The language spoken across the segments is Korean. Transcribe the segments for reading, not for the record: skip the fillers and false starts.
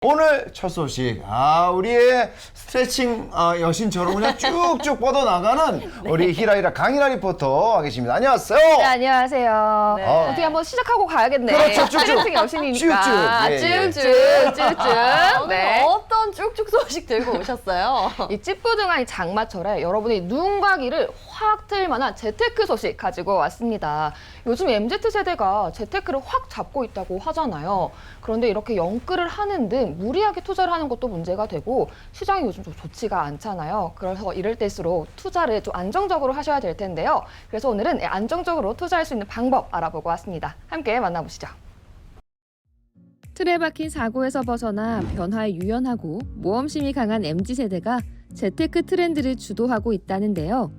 오늘 첫 소식, 우리의 스트레칭 여신처럼 그냥 쭉쭉 뻗어나가는 우리 히라히라 강희라 리포터 와 계십니다. 안녕하세요. 네, 안녕하세요. 네. 어떻게 한번 시작하고 가야겠네. 그렇죠, 쭉쭉. 스트레칭 여신이니까. 쭉쭉. 예, 예. 쭉쭉. 오늘 네. 어떤 쭉쭉 소식 들고 오셨어요? 이 찌뿌둥한 이 장마철에 여러분이 눈과 귀를 확 트일 만한 재테크 소식 가지고 왔습니다. 요즘 MZ세대가 재테크를 확 잡고 있다고 하잖아요. 그런데 이렇게 영끌을 하는 등 무리하게 투자를 하는 것도 문제가 되고 시장이 요즘 좀 좋지가 않잖아요. 그래서 이럴 때일수록 투자를 좀 안정적으로 하셔야 될 텐데요. 그래서 오늘은 안정적으로 투자할 수 있는 방법 알아보고 왔습니다. 함께 만나보시죠. 틀에 박힌 사고에서 벗어나 변화에 유연하고 모험심이 강한 MZ세대가 재테크 트렌드를 주도하고 있다는데요.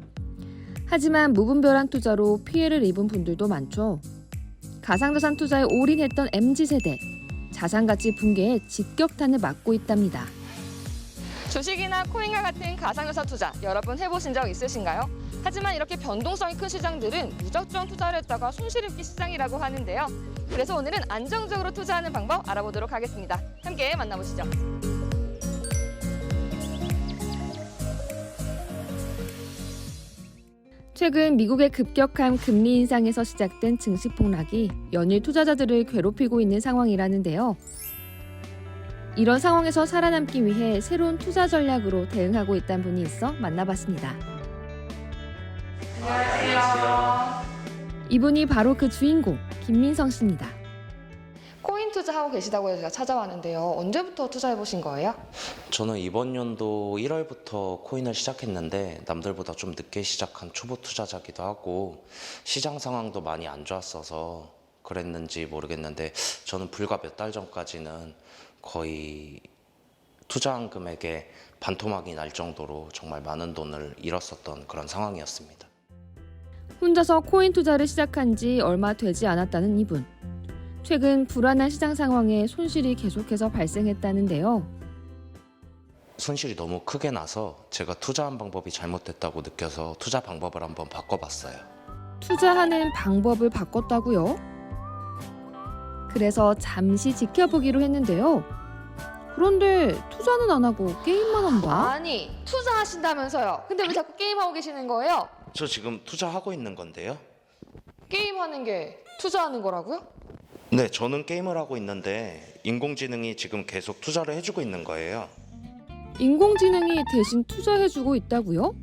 하지만 무분별한 투자로 피해를 입은 분들도 많죠. 가상자산 투자에 올인했던 MZ세대, 자산가치 붕괴에 직격탄을 맞고 있답니다. 주식이나 코인과 같은 가상자산 투자, 여러분 해보신 적 있으신가요? 하지만 이렇게 변동성이 큰 시장들은 무작정 투자를 했다가 손실입기 시장이라고 하는데요. 그래서 오늘은 안정적으로 투자하는 방법 알아보도록 하겠습니다. 함께 만나보시죠. 최근 미국의 급격한 금리 인상에서 시작된 증시 폭락이 연일 투자자들을 괴롭히고 있는 상황이라는데요. 이런 상황에서 살아남기 위해 새로운 투자 전략으로 대응하고 있다는 분이 있어 만나봤습니다. 안녕하세요. 이분이 바로 그 주인공, 김민성 씨입니다. 코인 투자하고 계시다고 해서 제가 찾아왔는데요. 언제부터 투자해보신 거예요? 저는 이번 연도 1월부터 코인을 시작했는데 남들보다 좀 늦게 시작한 초보 투자자기도 하고 시장 상황도 많이 안 좋았어서 그랬는지 모르겠는데 저는 불과 몇 달 전까지는 거의 투자한 금액의 반토막이 날 정도로 정말 많은 돈을 잃었었던 그런 상황이었습니다. 혼자서 코인 투자를 시작한 지 얼마 되지 않았다는 이분. 최근 불안한 시장 상황에 손실이 계속해서 발생했다는데요. 손실이 너무 크게 나서 제가 투자한 방법이 잘못됐다고 느껴서 투자 방법을 한번 바꿔봤어요. 투자하는 방법을 바꿨다고요? 그래서 잠시 지켜보기로 했는데요. 그런데 투자는 안 하고 게임만 한다? 아니, 투자하신다면서요. 근데 왜 자꾸 게임하고 계시는 거예요? 저 지금 투자하고 있는 건데요. 게임하는 게 투자하는 거라고요? 네, 저는 게임을 하고 있는데 인공지능이 지금 계속 투자를 해주고 있는 거예요. 인공지능이 대신 투자해주고 있다고요?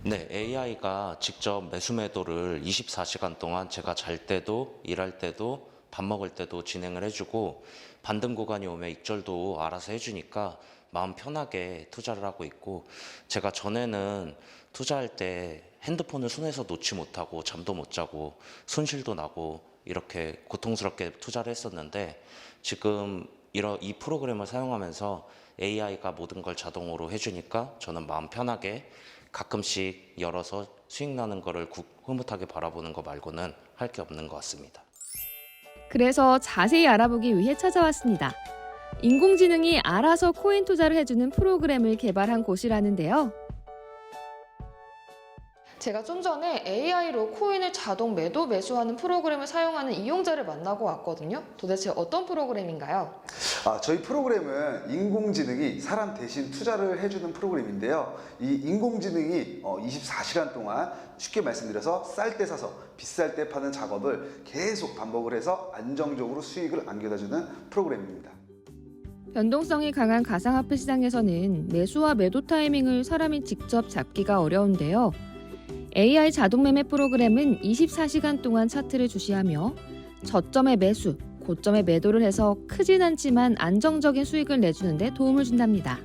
네, AI가 직접 매수 매도를 24시간 동안 제가 잘 때도 일할 때도 밥 먹을 때도 진행을 해주고 반등 구간이 오면 익절도 알아서 해주니까 마음 편하게 투자를 하고 있고 제가 전에는 투자할 때 핸드폰을 손에서 놓지 못하고 잠도 못 자고 손실도 나고 이렇게 고통스럽게 투자를 했었는데 지금 이 프로그램을 사용하면서 AI가 모든 걸 자동으로 해주니까 저는 마음 편하게 가끔씩 열어서 수익 나는 거를 흐뭇하게 바라보는 거 말고는 할 게 없는 것 같습니다. 그래서 자세히 알아보기 위해 찾아왔습니다. 인공지능이 알아서 코인 투자를 해주는 프로그램을 개발한 곳이라는데요. 제가 좀 전에 AI로 코인을 자동 매도 매수하는 프로그램을 사용하는 이용자를 만나고 왔거든요. 도대체 어떤 프로그램인가요? 저희 프로그램은 인공지능이 사람 대신 투자를 해주는 프로그램인데요. 이 인공지능이 24시간 동안 쉽게 말씀드려서 쌀 때 사서 비쌀 때 파는 작업을 계속 반복을 해서 안정적으로 수익을 안겨다주는 프로그램입니다. 변동성이 강한 가상화폐 시장에서는 매수와 매도 타이밍을 사람이 직접 잡기가 어려운데요. AI 자동 매매 프로그램은 24시간 동안 차트를 주시하며 저점의 매수, 고점의 매도를 해서 크진 않지만 안정적인 수익을 내주는 데 도움을 준답니다.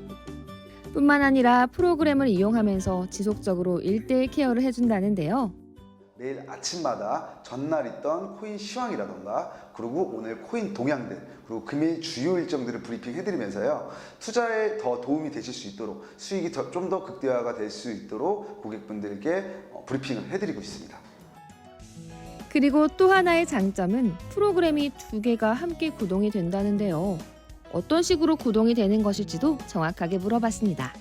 뿐만 아니라 프로그램을 이용하면서 지속적으로 1:1 케어를 해준다는데요. 매일 아침마다 전날 있던 코인 시황이라던가 그리고 오늘 코인 동향들 그리고 금일 주요 일정들을 브리핑 해드리면서요. 투자에 더 도움이 되실 수 있도록 수익이 좀 더 극대화가 될 수 있도록 고객분들께 브리핑을 해드리고 있습니다. 그리고 또 하나의 장점은 프로그램이 2개가 함께 구동이 된다는데요. 어떤 식으로 구동이 되는 것일지도 정확하게 물어봤습니다.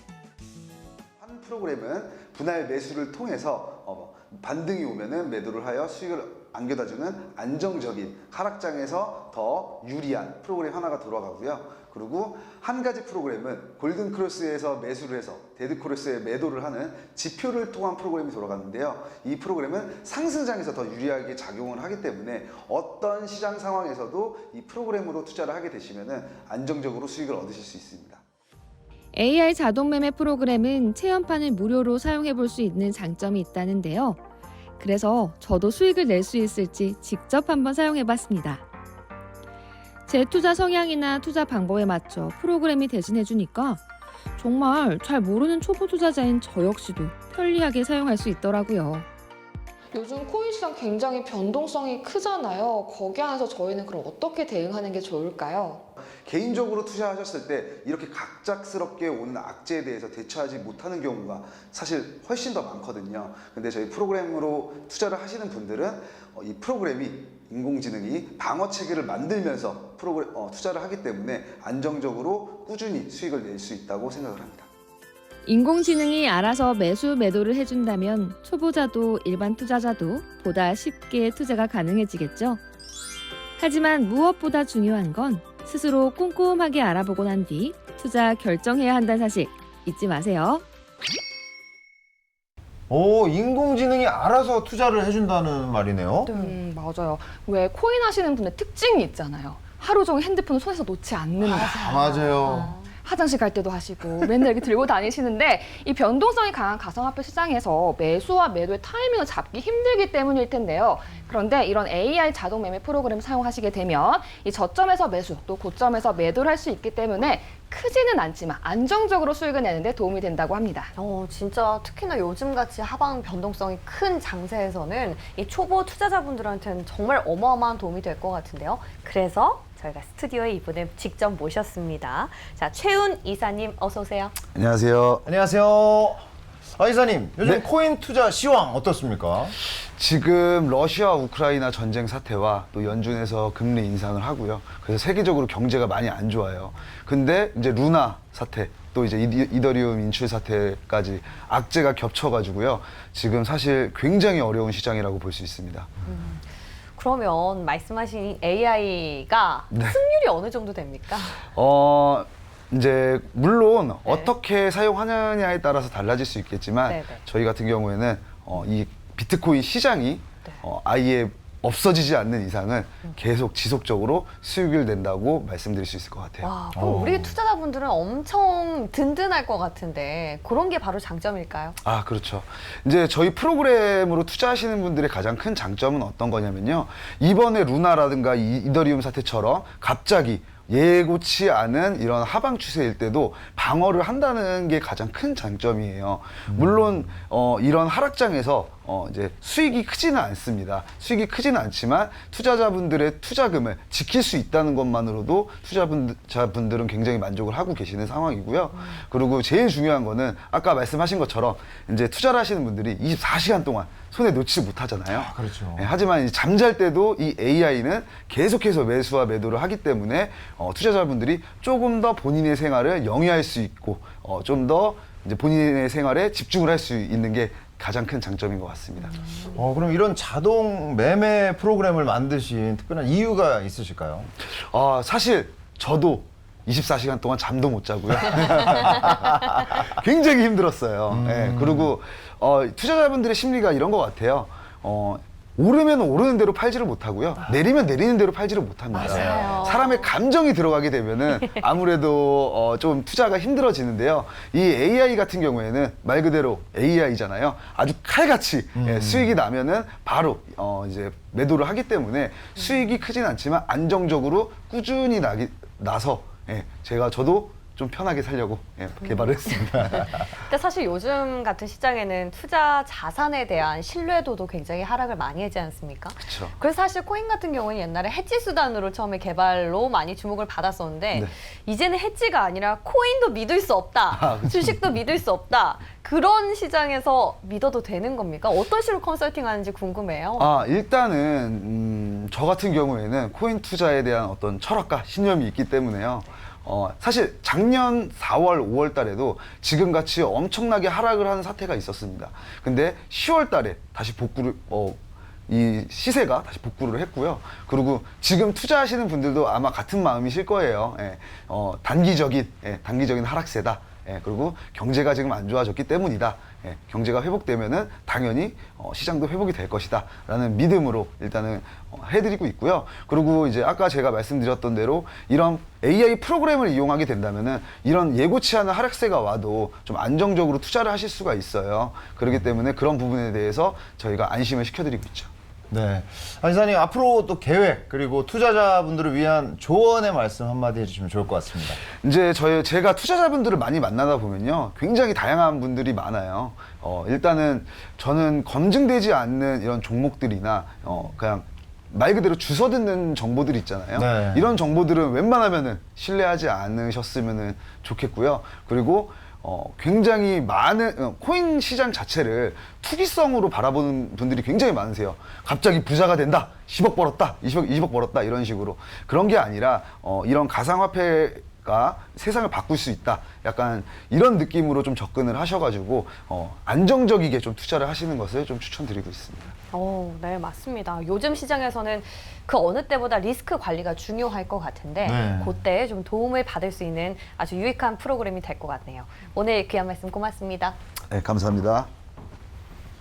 한 프로그램은 분할 매수를 통해서 반등이 오면은 매도를 하여 수익을 안겨다주는 안정적인 하락장에서 더 유리한 프로그램 하나가 돌아가고요. 그리고 한 가지 프로그램은 골든 크로스에서 매수를 해서 데드 크로스에 매도를 하는 지표를 통한 프로그램이 돌아갔는데요. 이 프로그램은 상승장에서 더 유리하게 작용을 하기 때문에 어떤 시장 상황에서도 이 프로그램으로 투자를 하게 되시면 안정적으로 수익을 얻으실 수 있습니다. AI 자동 매매 프로그램은 체험판을 무료로 사용해 볼 수 있는 장점이 있다는데요. 그래서 저도 수익을 낼 수 있을지 직접 한번 사용해 봤습니다. 제 투자 성향이나 투자 방법에 맞춰 프로그램이 대신해 주니까 정말 잘 모르는 초보 투자자인 저 역시도 편리하게 사용할 수 있더라고요. 요즘 코인 시장 굉장히 변동성이 크잖아요. 거기 안에서 저희는 그럼 어떻게 대응하는 게 좋을까요? 개인적으로 투자하셨을 때 이렇게 갑작스럽게 오는 악재에 대해서 대처하지 못하는 경우가 사실 훨씬 더 많거든요. 근데 저희 프로그램으로 투자를 하시는 분들은 이 프로그램이 인공지능이 방어 체계를 만들면서 투자를 하기 때문에 안정적으로 꾸준히 수익을 낼 수 있다고 생각을 합니다. 인공지능이 알아서 매수 매도를 해준다면 초보자도 일반 투자자도 보다 쉽게 투자가 가능해지겠죠. 하지만 무엇보다 중요한 건 스스로 꼼꼼하게 알아보고 난 뒤 투자 결정해야 한다는 사실 잊지 마세요. 오, 인공지능이 알아서 투자를 해준다는 말이네요. 맞아요. 왜 코인 하시는 분의 특징이 있잖아요. 하루 종일 핸드폰을 손에서 놓지 않는다. 아, 맞아요. 화장실 갈 때도 하시고 맨날 이렇게 들고 다니시는데 이 변동성이 강한 가상화폐 시장에서 매수와 매도의 타이밍을 잡기 힘들기 때문일 텐데요. 그런데 이런 AI 자동 매매 프로그램 사용하시게 되면 이 저점에서 매수 또 고점에서 매도를 할 수 있기 때문에 크지는 않지만 안정적으로 수익을 내는 데 도움이 된다고 합니다. 진짜 특히나 요즘같이 하방 변동성이 큰 장세에서는 이 초보 투자자분들한테는 정말 어마어마한 도움이 될 것 같은데요. 그래서 저희가 스튜디오에 이분을 직접 모셨습니다. 자, 최훈 이사님 어서 오세요. 안녕하세요. 안녕하세요. 이사님, 요즘 네. 코인 투자 시황 어떻습니까? 지금 러시아 우크라이나 전쟁 사태와 또 연준에서 금리 인상을 하고요. 그래서 세계적으로 경제가 많이 안 좋아요. 근데 이제 루나 사태 또 이제 이더리움 인출 사태까지 악재가 겹쳐가지고요. 지금 사실 굉장히 어려운 시장이라고 볼 수 있습니다. 그러면 말씀하신 AI가 네. 승률이 어느 정도 됩니까? 이제 물론 어떻게 사용하느냐에 따라서 달라질 수 있겠지만 네네. 저희 같은 경우에는 이 비트코인 시장이 아예 없어지지 않는 이상은 계속 지속적으로 수익을 낸다고 말씀드릴 수 있을 것 같아요. 와, 그럼 우리 투자자분들은 엄청 든든할 것 같은데 그런 게 바로 장점일까요? 아, 그렇죠. 이제 저희 프로그램으로 투자하시는 분들의 가장 큰 장점은 어떤 거냐면요. 이번에 루나라든가 이더리움 사태처럼 갑자기 예고치 않은 이런 하방 추세일 때도 방어를 한다는 게 가장 큰 장점이에요. 물론 이런 하락장에서 이제 수익이 크지는 않습니다. 수익이 크지는 않지만 투자자분들의 투자금을 지킬 수 있다는 것만으로도 투자자분들은 굉장히 만족을 하고 계시는 상황이고요. 그리고 제일 중요한 거는 아까 말씀하신 것처럼 이제 투자를 하시는 분들이 24시간 동안 손에 놓지 못하잖아요. 그렇죠. 하지만 이제 잠잘 때도 이 AI는 계속해서 매수와 매도를 하기 때문에 투자자분들이 조금 더 본인의 생활을 영위할 수 있고 좀 더 이제 본인의 생활에 집중을 할 수 있는 게 가장 큰 장점인 것 같습니다. 그럼 이런 자동 매매 프로그램을 만드신 특별한 이유가 있으실까요? 사실 저도 24시간 동안 잠도 못 자고요. 굉장히 힘들었어요. 네, 그리고 투자자분들의 심리가 이런 것 같아요. 오르면 오르는 대로 팔지를 못하고요. 내리면 내리는 대로 팔지를 못합니다. 맞아요. 사람의 감정이 들어가게 되면은 아무래도 좀 투자가 힘들어지는데요. 이 AI 같은 경우에는 말 그대로 AI잖아요. 아주 칼같이 수익이 나면은 바로 이제 매도를 하기 때문에 수익이 크진 않지만 안정적으로 꾸준히 나서 저도 좀 편하게 살려고 개발을 했습니다. 근데 사실 요즘 같은 시장에는 투자 자산에 대한 신뢰도도 굉장히 하락을 많이 하지 않습니까? 그렇죠. 그래서 사실 코인 같은 경우는 옛날에 해지 수단으로 처음에 개발로 많이 주목을 받았었는데 네. 이제는 해지가 아니라 코인도 믿을 수 없다. 그렇죠. 주식도 믿을 수 없다. 그런 시장에서 믿어도 되는 겁니까? 어떤 식으로 컨설팅 하는지 궁금해요. 일단은 저 같은 경우에는 코인 투자에 대한 어떤 철학과 신념이 있기 때문에요. 사실 작년 4월, 5월 달에도 지금같이 엄청나게 하락을 하는 사태가 있었습니다. 근데 10월 달에 다시 복구를 이 시세가 다시 복구를 했고요. 그리고 지금 투자하시는 분들도 아마 같은 마음이실 거예요. 단기적인 하락세다. 그리고 경제가 지금 안 좋아졌기 때문이다. 경제가 회복되면은 당연히 시장도 회복이 될 것이다 라는 믿음으로 일단은 해드리고 있고요. 그리고 이제 아까 제가 말씀드렸던 대로 이런 AI 프로그램을 이용하게 된다면은 이런 예고치 않은 하락세가 와도 좀 안정적으로 투자를 하실 수가 있어요. 그렇기 때문에 그런 부분에 대해서 저희가 안심을 시켜드리고 있죠. 네. 안지사님, 앞으로 또 계획, 그리고 투자자분들을 위한 조언의 말씀 한마디 해주시면 좋을 것 같습니다. 이제 제가 투자자분들을 많이 만나다 보면요. 굉장히 다양한 분들이 많아요. 일단은 저는 검증되지 않는 이런 종목들이나 그냥 말 그대로 주워 듣는 정보들 있잖아요. 네. 이런 정보들은 웬만하면은 신뢰하지 않으셨으면 좋겠고요. 그리고 굉장히 많은 코인 시장 자체를 투기성으로 바라보는 분들이 굉장히 많으세요. 갑자기 부자가 된다, 10억 벌었다, 20억 벌었다 이런 식으로. 그런 게 아니라 이런 가상화폐가 세상을 바꿀 수 있다, 약간 이런 느낌으로 좀 접근을 하셔가지고 안정적이게 좀 투자를 하시는 것을 좀 추천드리고 있습니다. 네, 맞습니다. 요즘 시장에서는 그 어느 때보다 리스크 관리가 중요할 것 같은데 네. 그때 좀 도움을 받을 수 있는 아주 유익한 프로그램이 될 것 같네요. 오늘 귀한 말씀 고맙습니다. 네, 감사합니다.